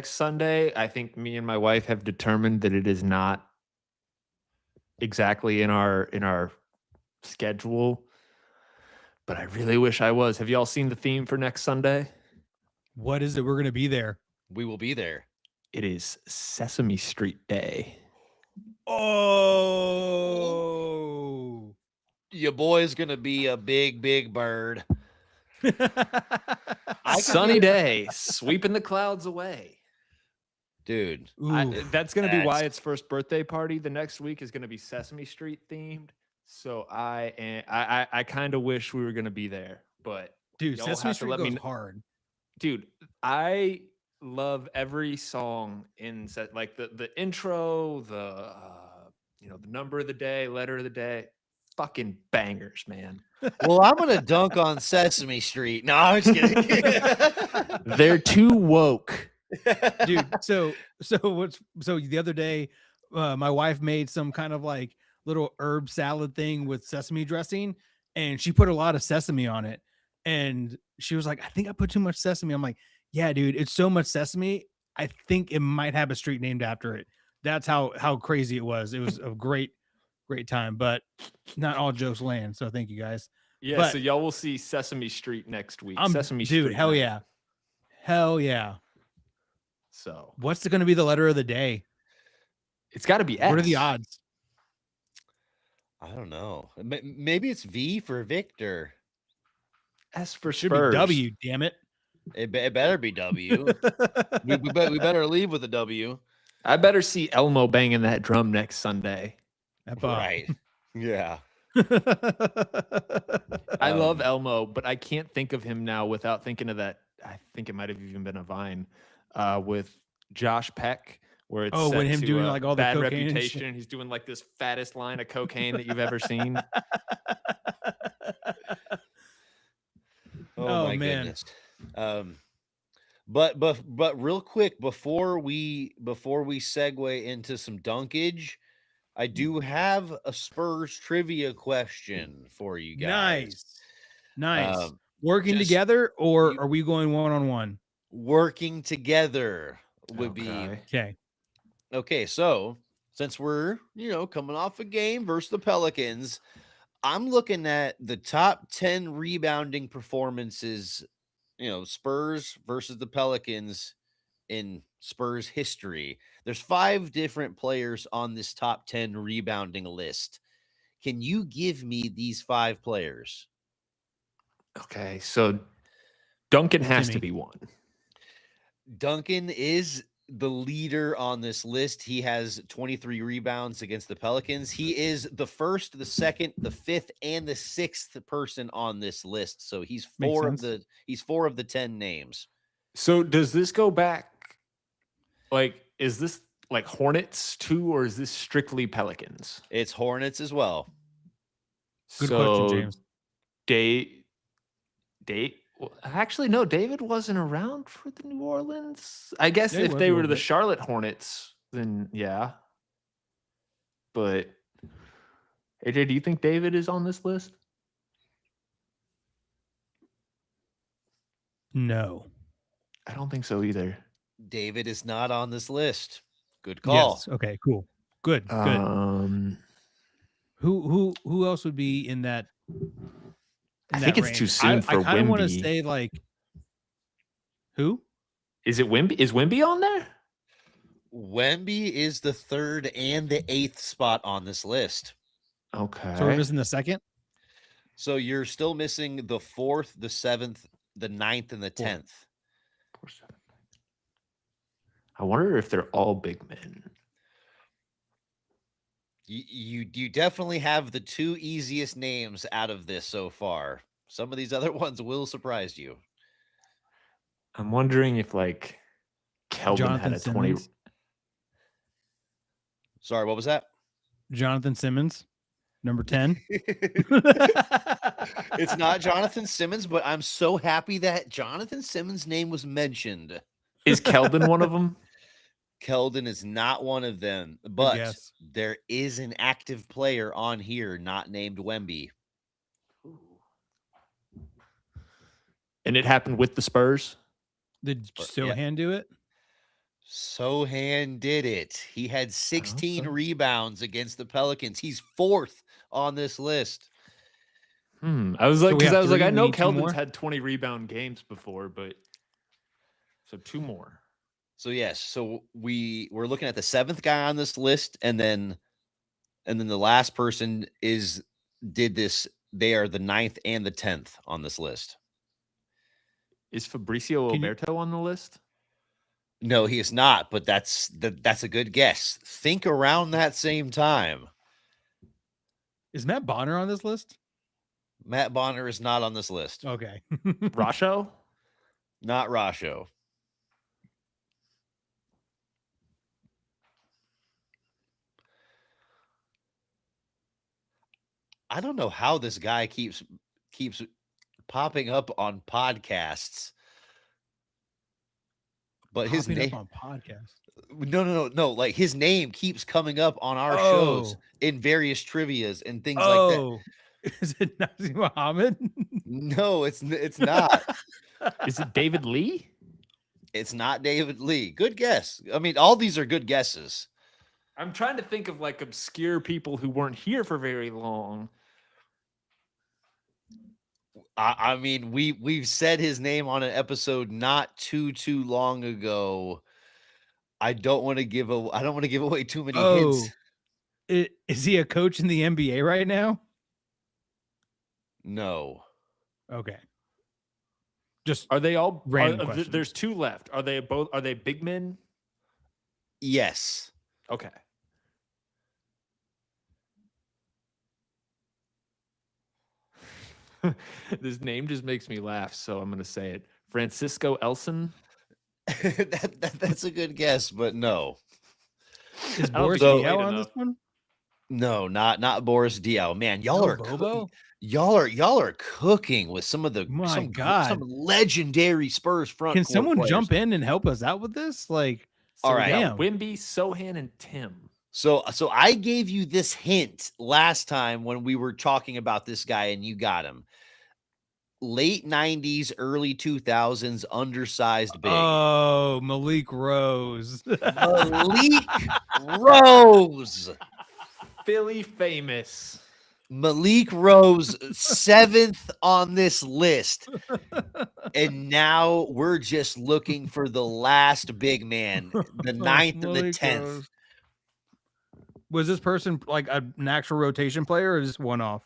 Sunday. I think me and my wife have determined that it is not exactly in our schedule. But I really wish I was. Have y'all seen the theme for next Sunday?
What is it? We're gonna be there.
We will be there.
It is Sesame Street Day.
Oh,
Your boy's gonna be a big bird.
Sunny day, sweeping the clouds away.
Dude.
That's going to be
that's-
Wyatt's first birthday party. The next week is going to be Sesame Street themed. So I kind of wish we were going to be there, but
dude,
y'all
Sesame
have to
Street
let me
goes
kn-
hard.
dude, I love every song like the intro, the number of the day, letter of the day, fucking bangers, man.
Well, I'm gonna dunk on Sesame Street. No, I'm just kidding.
They're too woke.
Dude, so the other day my wife made some kind of like little herb salad thing with sesame dressing, and she put a lot of sesame on it, and she was like, I think I put too much sesame. I'm like, yeah, dude, it's so much sesame, I think it might have a street named after it. That's how crazy it was. It was a great time, but not all jokes land, so thank you guys.
Yeah,
But-
so y'all will see Sesame Street next week. Sesame
dude,
Street
hell
night.
yeah, hell yeah.
So
What's going to be the letter of the day?
it's got to be S.
What are the odds?
I don't know. Maybe it's V for Victor.
S for
Should
Spurs.
be W, damn it.
It better be W. we better leave with a W.
I better see Elmo banging that drum next Sunday.
Right. Yeah.
I love
Um,
Elmo, but I can't think of him now without thinking of that. I think it might have even been a Vine with Josh Peck where it's
Oh,
set
when him
to
doing
a
like all the
bad
cocaine and
reputation.
shit.
He's doing like this fattest line of cocaine that you've ever seen.
Oh
Oh
my
man.
goodness. But real quick before we segue into some dunkage, I do have a Spurs trivia question for you guys.
Nice.
Um,
Working
just
together, or
you
are we going one-on-one?
working together would be
Okay.
Okay.
okay. So since we're coming off a game versus the Pelicans, I'm looking at the top 10 rebounding performances, Spurs versus the Pelicans in Spurs history. There's 5 different players on this top 10 rebounding list. Can you give me these 5 players?
Okay. So Duncan has to
Timmy.
be one.
Duncan is the leader on this list. He has 23 rebounds against the Pelicans. He is the first, the second, the fifth, and the sixth person on this list. So he's
Makes
4 of
sense.
the 10 names.
So does this go back? Like, is this like Hornets too, or is this strictly Pelicans?
It's Hornets as well.
Good question,
So
James.
Actually, no, David wasn't around for the New Orleans. I guess
Yeah, he
if
was a
they were
little
the
bit.
Charlotte Hornets, then yeah. But AJ, do you think David is on this list?
No.
I don't think so either.
David is not on this list. Good call.
Yes. Okay, cool. Good. Good.
Um,
Who else would be in that?
I think it's too soon for
I kind of want to
Wemby.
say like who?
Is it Wemby? Is Wemby on there?
Wemby is the 3rd and the 8th spot on this list.
Okay.
So we're missing the second.
So you're still missing the 4th, the 7th, the 9th, and the 10th.
I wonder if they're all big men.
You definitely have the 2 easiest names out of this so far. Some of these other ones will surprise you.
I'm wondering if like Kelvin
Jonathan
had a 20.
Simmons.
Sorry, what was that?
Jonathan Simmons, number 10.
It's not Jonathan Simmons, but I'm so happy that Jonathan Simmons' name was mentioned.
Is Keldon one of them?
Keldon is not one of them, but
guess.
there is an active player on here not named Wemby.
And it happened with the Spurs?
Did
Yeah.
Sohan do it?
Sohan did it. He had 16
Okay.
rebounds against the Pelicans. He's 4th on this list.
I was like,
we
because
have
I was like,
3,
I
we
know
need 2 more?
Keldon's had 20 rebound games before, but so 2 more.
So yes, so we're looking at the 7th guy on this list, and then the last person did this. They are the 9th and the 10th on this list.
Is Fabricio
Can you-
Oberto on the list?
No, he is not, but that's a good guess. Think around that same time.
Is Matt Bonner on this list?
Matt Bonner is not on this list.
Okay.
Rasho?
Not Rasho. I don't know how this guy keeps popping up on podcasts. But his
Popping
name
up on podcast.
No. Like his name keeps coming up on our shows
Oh.
in various trivias and things like that.
Is it Nazi Muhammad?
No, it's not.
Is it David Lee?
It's not David Lee. Good guess. I mean, all these are good guesses.
I'm trying to think of like obscure people who weren't here for very long.
I mean, we've said his name on an episode not too long ago. I don't want to give away too many hints.
Is he a coach in the NBA right now?
No.
Okay. Just
Are they all
random questions.
There's 2 left. Are they big men?
Yes.
Okay. This name just makes me laugh, so I'm going to say it. Francisco Elson?
That's a good guess, but no.
Is
I don't
Boris
think he
Diaw
played
on this
enough.
one?
No, not Boris Diaw. Man,
No Bobo?
y'all are cooking with some of the
My
some
God.
legendary Spurs front
Can
court
someone
players.
jump in and help us out with this? Like,
So
All
we
right.
got
damn.
Wimby, Sohan, and Tim.
So I gave you this hint last time when we were talking about this guy and you got him. Late 90s, early 2000s, undersized big.
Oh, Malik Rose.
Malik Rose.
Philly famous.
Malik Rose, 7th on this list. And now we're just looking for the last big man, the 9th and the
Malik
10th.
Rose. Was this person like an actual rotation player or just one off?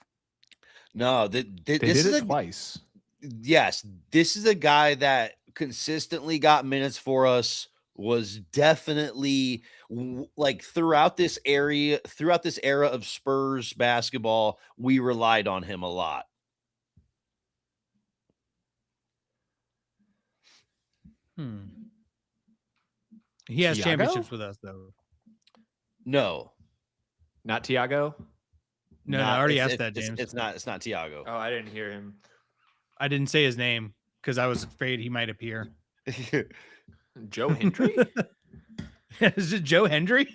No,
They
this
did
is
it twice.
yes, this is a guy that consistently got minutes for us, was definitely like throughout this era of Spurs basketball, we relied on him a lot.
He has
Thiago?
championships with us though.
No.
Not Tiago?
No, I already asked that,
It's
James.
it's not Thiago.
Oh, I didn't hear him.
I didn't say his name because I was afraid he might appear.
Joe Hendry?
Is it Joe Hendry?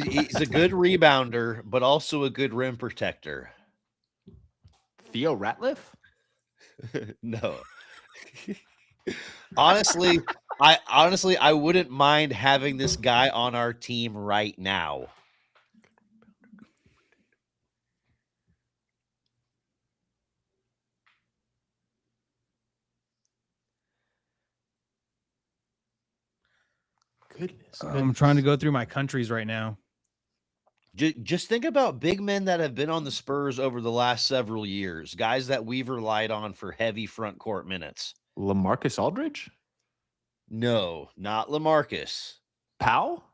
He's a good rebounder, but also a good rim protector.
Theo Ratliff?
No. Honestly, I wouldn't mind having this guy on our team right now.
Goodness.
I'm trying to go through my countries right now.
Just think about big men that have been on the Spurs over the last several years, guys that we've relied on for heavy front court minutes.
LaMarcus Aldridge?
No, not LaMarcus.
Powell?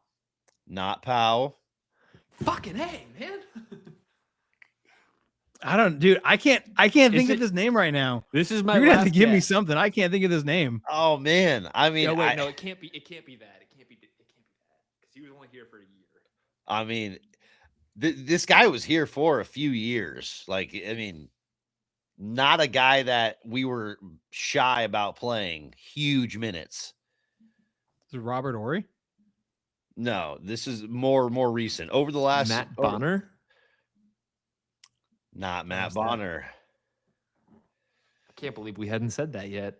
Not Powell.
Fucking A, man.
I don't, dude. I can't think of this name right now.
This is my
You're gonna have to
last
give me
guess.
something. I can't think of this name.
Oh man, I mean,
No, wait, no, it can't be that. It can't be that. Because he was only here for a year.
I mean, this guy was here for a few years. Like, I mean, not a guy that we were shy about playing huge minutes.
Is it Robert Horry?
No, this is more recent. Over the last
Matt Bonner?
Not Matt
What's that?
Bonner.
I can't believe we hadn't said that yet.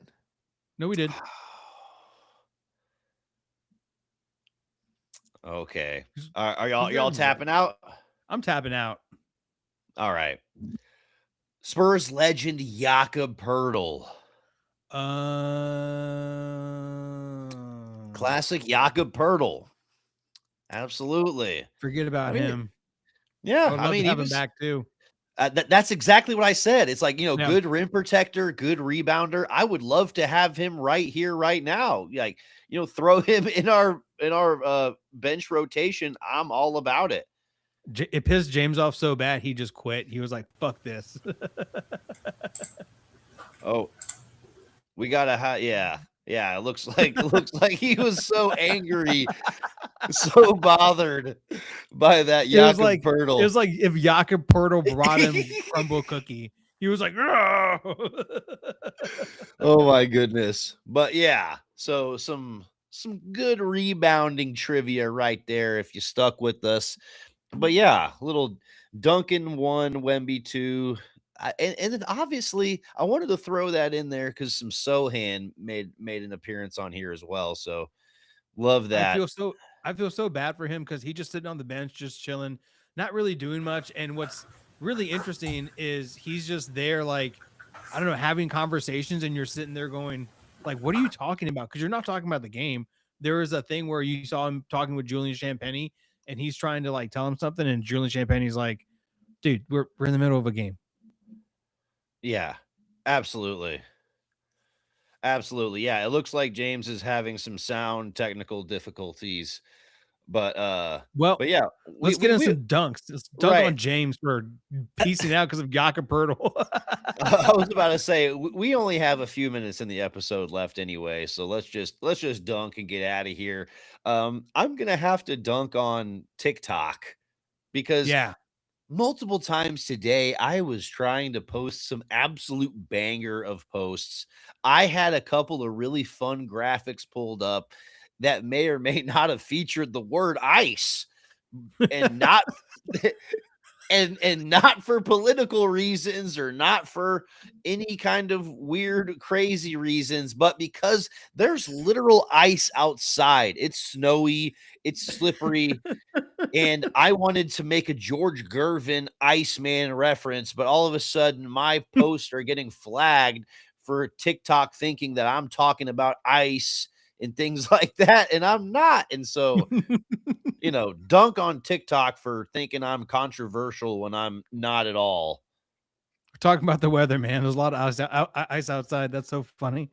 No, we did.
Okay. Are y'all tapping out?
I'm tapping out.
All right. Spurs legend Jakob Poeltl. Classic Jakob Poeltl. Absolutely.
Forget about him.
Yeah,
I would love to
he
have him
was
back too.
That's exactly what I said. It's like,
Yeah.
good rim protector, good rebounder. I would love to have him right here, right now. Like, throw him in our bench rotation. I'm all about it.
It pissed James off so bad he just quit. He was like, "Fuck this."
Oh, we gotta yeah. It looks like he was so angry, so bothered by that Jakob Poeltl.
It was like if Jakob Poeltl brought him crumble cookie. He was like,
oh my goodness. But yeah, so some good rebounding trivia right there if you stuck with us. But yeah, little Duncan 1, Wemby 2. And then obviously I wanted to throw that in there because some Sohan made an appearance on here as well. So love that.
I feel so bad for him because he just sitting on the bench, just chilling, not really doing much. And what's really interesting is he's just there, like, I don't know, having conversations, and you're sitting there going, like, what are you talking about? Because you're not talking about the game. There was a thing where you saw him talking with Julian Champagnie, and he's trying to like tell him something, and Julian Champagnie's like, dude, we're in the middle of a game.
Yeah, absolutely. Absolutely. Yeah, it looks like James is having some sound technical difficulties.
Well,
but yeah,
let's get in
we
some dunks. Let's dunk
right.
on James for piecing out because of Jakob Poeltl.
I was about to say we only have a few minutes in the episode left anyway, so let's just dunk and get out of here. I'm gonna have to dunk on TikTok because
Yeah.
multiple times today I was trying to post some absolute banger of posts. I had a couple of really fun graphics pulled up that may or may not have featured the word ice and not and not for political reasons or not for any kind of weird crazy reasons, but because there's literal ice outside. It's snowy, it's slippery, and I wanted to make a George Gervin Iceman reference, but all of a sudden my posts are getting flagged for TikTok thinking that I'm talking about ice and things like that, and I'm not. And so, dunk on TikTok for thinking I'm controversial when I'm not at all.
We're talking about the weather, man. There's a lot of ice outside. That's so funny.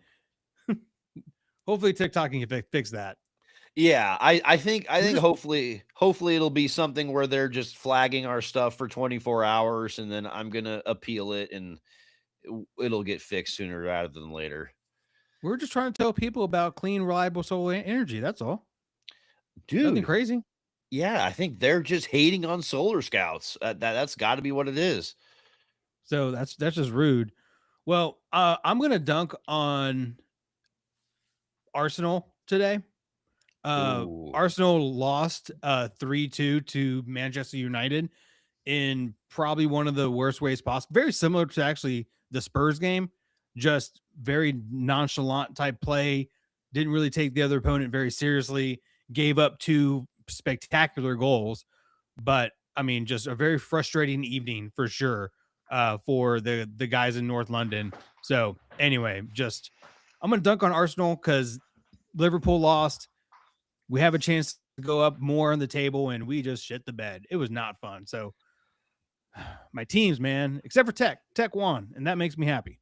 Hopefully TikTok can fix that.
Yeah, I think hopefully it'll be something where they're just flagging our stuff for 24 hours and then I'm gonna appeal it and it'll get fixed sooner rather than later.
We're just trying to tell people about clean, reliable solar energy. That's all. Nothing
Dude,
crazy.
yeah, I think they're just hating on solar scouts. That's got to be what it is.
So that's just rude. Well, I'm gonna dunk on Arsenal today.
Ooh.
Arsenal lost 3-2 to Manchester United in probably one of the worst ways possible. Very similar to actually the Spurs game, just very nonchalant type play. Didn't really take the other opponent very seriously. Gave up 2 spectacular goals, but I mean, just a very frustrating evening for sure for the guys in North London. So anyway, just I'm gonna dunk on Arsenal because Liverpool lost. We have a chance to go up more on the table, and we just shit the bed. It was not fun. So my teams, man, except for Tech won, and that makes me happy.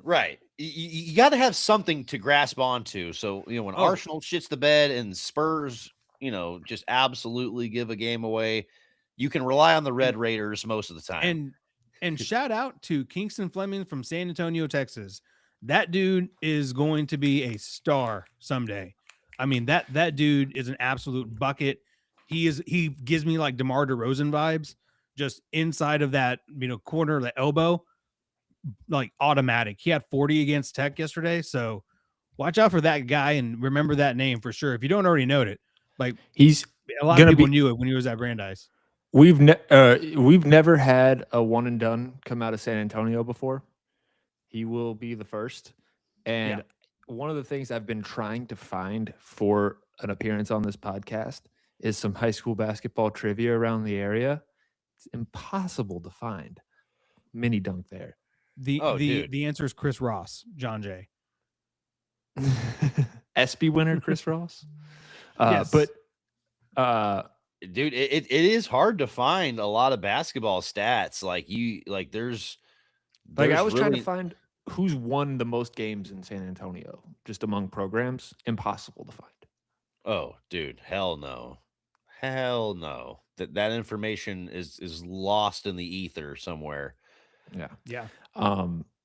Right. You got to have something to grasp onto. So, when Arsenal shits the bed and Spurs, just absolutely give a game away, you can rely on the Red Raiders most of the time.
And shout out to Kingston Fleming from San Antonio, Texas. That dude is going to be a star someday. I mean, that dude is an absolute bucket. He gives me like DeMar DeRozan vibes, just inside of that, corner of the elbow, like automatic. He had 40 against Tech yesterday. So watch out for that guy and remember that name for sure. If you don't already know it, like
he's
a lot of people knew it when he was at Brandeis.
We've never had a one and done come out of San Antonio before. He will be the first. And one of the things I've been trying to find for an appearance on this podcast is some high school basketball trivia around the area. It's impossible to find. Mini dunk there.
The answer is Chris Ross, John Jay.
ESPY winner Chris Ross.
Yes.
But
dude, it is hard to find a lot of basketball stats. There's
I was trying to find who's won the most games in San Antonio just among programs. Impossible to find.
Oh, dude, hell no. That information is lost in the ether somewhere.
Yeah.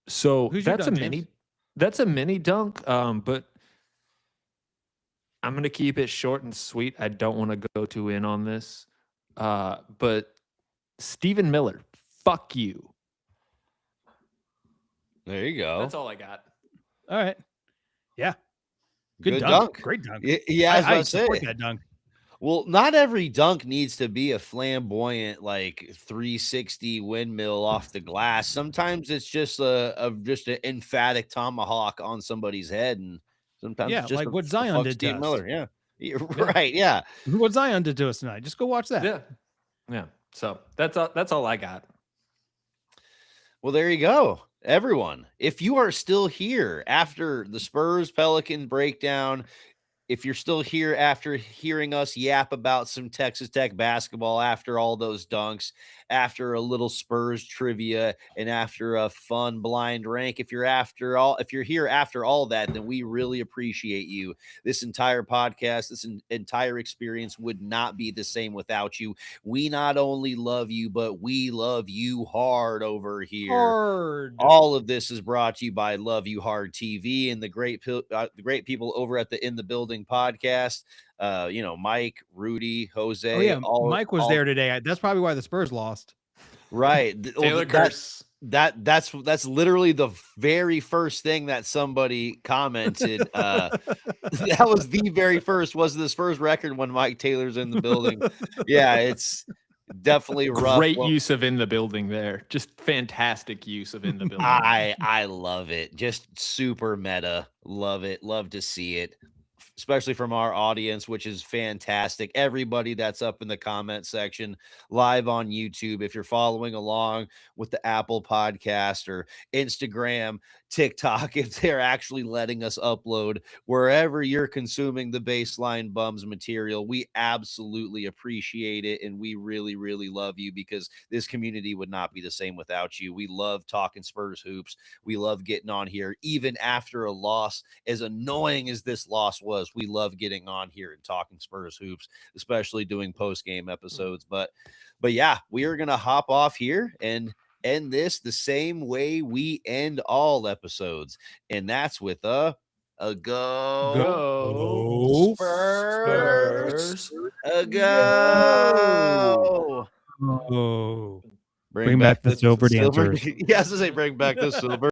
So that's a mini dunk. But I'm gonna keep it short and sweet. I don't want to go too in on this. But Stephen Miller, fuck you.
There you go.
That's all I got.
All right. Yeah.
Good dunk.
Great dunk.
Yeah, I
support that dunk.
Well, not every dunk needs to be a flamboyant 360 windmill off the glass. Sometimes it's just an emphatic tomahawk on somebody's head, and sometimes it's just
like what Zion did to us.
Miller. Yeah, right. Yeah,
what Zion did to us tonight. Just go watch that.
Yeah. So that's all I got.
Well, there you go, everyone. If you are still here after the Spurs Pelicans breakdown, if you're still here after hearing us yap about some Texas Tech basketball, after all those dunks, after a little Spurs trivia, and after a fun blind rank, if you're here after all that, then we really appreciate you. This entire podcast, this entire experience would not be the same without you. We not only love you, but we love you hard over here.
Hard.
All of this is brought to you by Love You Hard TV and the great people over at the In the Building podcast. Mike, Rudy, Jose.
Oh yeah, Mike was there today. That's probably why the Spurs lost.
Right.
Taylor Curse.
That's literally the very first thing that somebody commented. That was the very first, was the Spurs record when Mike Taylor's in the building. Yeah, it's definitely rough.
Great use of in the building there. Just fantastic use of in the building.
I love it. Just super meta. Love it. Love to see it, especially from our audience, which is fantastic. Everybody that's up in the comment section, live on YouTube. If you're following along with the Apple podcast or Instagram, TikTok, if they're actually letting us upload wherever you're consuming the Baseline Bums material, we absolutely appreciate it. And we really, really love you, because this community would not be the same without you. We love talking Spurs hoops. We love getting on here, even after a loss. As annoying as this loss was, we love getting on here and talking Spurs hoops, especially doing post-game episodes. But yeah, we are going to hop off here and end this the same way we end all episodes, and that's with a go Spurs, a go.
Oh.
Bring back the
silver
silver.
dancers.
Yes, I say bring back the silver.